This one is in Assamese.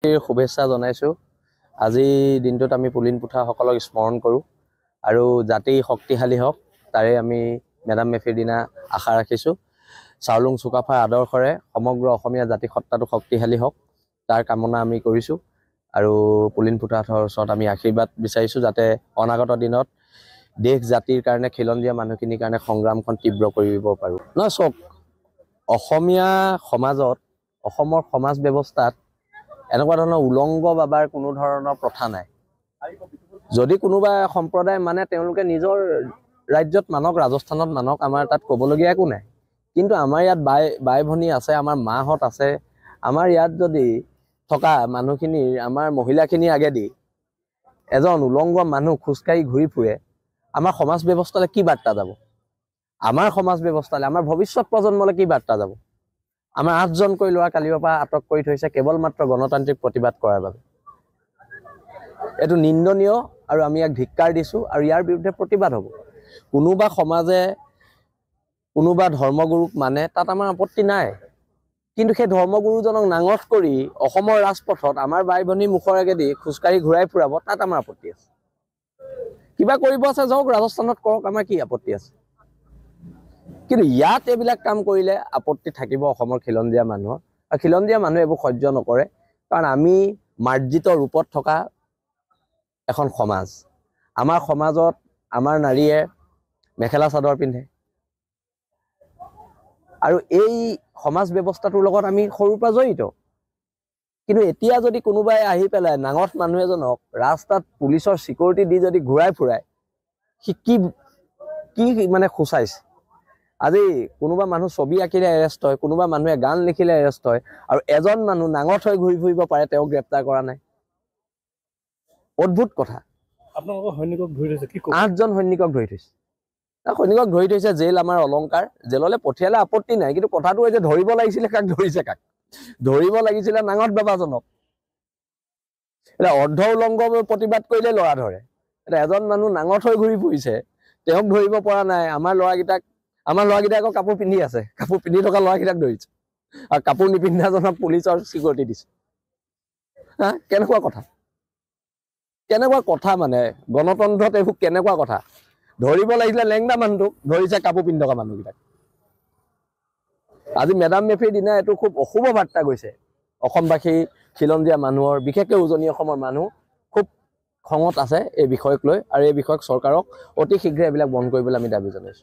শুভেচ্ছা জনাইছোঁ। আজি দিনটোত আমি পুলিন পুঠাসকলক স্মৰণ কৰোঁ আৰু জাতি শক্তিশালী হওক তাৰে আমি মেডাম মেফিৰ দিনা আশা ৰাখিছোঁ। চাওলুং চুকাফাৰ আদৰ্শৰে সমগ্ৰ অসমীয়া জাতি সত্তাটো শক্তিশালী হওক তাৰ কামনা আমি কৰিছোঁ আৰু পুলিন পুঠাহঁতৰ ওচৰত আমি আশীৰ্বাদ বিচাৰিছোঁ যাতে অনাগত দিনত দেশ জাতিৰ কাৰণে খিলঞ্জীয়া মানুহখিনিৰ কাৰণে সংগ্ৰামখন তীব্ৰ কৰিব পাৰোঁ। নহয় চাওক, অসমীয়া সমাজত অসমৰ সমাজ ব্যৱস্থাত এনেকুৱা ধৰণৰ উলংগ বাবাৰ কোনো ধৰণৰ প্ৰথা নাই। যদি কোনোবা সম্প্ৰদায় মানে তেওঁলোকে নিজৰ ৰাজ্যত মানক, ৰাজস্থানত মানক, আমাৰ তাত ক'বলগীয়া একো নাই। কিন্তু আমাৰ ইয়াত বাই ভনী আছে, আমাৰ মাহঁত আছে। আমাৰ ইয়াত যদি থকা মানুহখিনিৰ, আমাৰ মহিলাখিনিৰ আগেদি এজন উলংগ মানুহ খোজকাঢ়ি ঘূৰি ফুৰে, আমাৰ সমাজ ব্যৱস্থালৈ কি বাৰ্তা যাব? আমাৰ সমাজ ব্যৱস্থালৈ, আমাৰ ভৱিষ্যত প্ৰজন্মলৈ কি বাৰ্তা যাব? আমাৰ 8জনকৈ ল'ৰা কালিৰ পৰা আটক কৰি থৈছে কেৱল মাত্ৰ গণতান্ত্ৰিক প্ৰতিবাদ কৰাৰ বাবে। এইটো নিন্দনীয় আৰু আমি ইয়াক ধিক্কাৰ দিছোঁ আৰু ইয়াৰ বিৰুদ্ধে প্ৰতিবাদ হ'ব। কোনোবা সমাজে কোনোবা ধৰ্মগুৰুক মানে তাত আমাৰ আপত্তি নাই, কিন্তু সেই ধৰ্মগুৰুজনক নাঙঠ কৰি অসমৰ ৰাজপথত আমাৰ বাই ভনী মুখৰ আগেদি খোজকাঢ়ি ঘূৰাই ফুৰাব, তাত আমাৰ আপত্তি আছে। কিবা কৰিব আছে যাওক, ৰাজস্থানত কৰক, আমাৰ কি আপত্তি আছে। কিন্তু ইয়াত এইবিলাক কাম কৰিলে আপত্তি থাকিব অসমৰ খিলঞ্জীয়া মানুহৰ, আৰু খিলঞ্জীয়া মানুহে এইবোৰ সহ্য নকৰে। কাৰণ আমি মাৰ্জিত ৰূপত থকা এখন সমাজ। আমাৰ সমাজত আমাৰ নাৰীয়ে মেখেলা চাদৰ পিন্ধে আৰু এই সমাজ ব্যৱস্থাটোৰ লগত আমি সৰুৰ পৰা জড়িত। কিন্তু এতিয়া যদি কোনোবাই আহি পেলাই নাঙঠ মানুহ এজনক ৰাস্তাত পুলিচৰ চিকিউৰিটি দি যদি ঘূৰাই ফুৰায়, সি কি মানে সূচাইছে? আজি কোনোবা মানুহ ছবি আঁকিলে এৰেষ্ট হয়, কোনোবা মানুহে গান লিখিলে এৰেষ্ট হয়, আৰু এজন মানুহ নাঙঠ হৈ ঘূৰি ফুৰিব পাৰে, তেওঁক গ্ৰেপ্তাৰ কৰা নাই। অদ্ভুত কথা। আপোনালোকৰ সৈনিকক ধৰি থৈছে, কি 8জন সৈনিকক ধৰি থৈছে। সৈনিকক ধৰি থৈছে, জেল আমাৰ অলংকাৰ, জেললৈ পঠিয়ালে আপত্তি নাই। কিন্তু কথাটো হৈছে ধৰিব লাগিছিলে কাক, ধৰিছে কাক? ধৰিব লাগিছিলে নাঙঠ বাবাজনক। এতিয়া অৰ্ধ উলংগ প্ৰতিবাদ কৰিলে ল'ৰা ধৰে। এতিয়া এজন মানুহ নাঙঠ হৈ ঘূৰি ফুৰিছে, তেওঁক ধৰিব পৰা নাই। আমাৰ ল'ৰাকেইটাই আকৌ কাপোৰ পিন্ধি আছে, কাপোৰ পিন্ধি থকা ল'ৰাকেইটাক ধৰিছে, আৰু কাপোৰ নিপিন্ধাজনক পুলিচৰ চিকিউৰিটি দিছে। কেনেকুৱা কথা? কেনেকুৱা কথা মানে গণতন্ত্ৰত এইবোৰ কেনেকুৱা কথা? ধৰিব লাগিছিলে লেংদা মানুহটোক, ধৰিছে কাপোৰ পিন্ধি থকা মানুহকেইটাক। আজি মেডাম মেফিৰ দিনা এইটো খুব অশুভ বাৰ্তা গৈছে অসমবাসী, খিলঞ্জীয়া মানুহৰ, বিশেষকৈ উজনি অসমৰ মানুহ খুব খঙত আছে এই বিষয়ক লৈ, আৰু এই বিষয়ক চৰকাৰক অতি শীঘ্ৰে এইবিলাক বন্ধ কৰিবলৈ আমি দাবী জনাইছোঁ।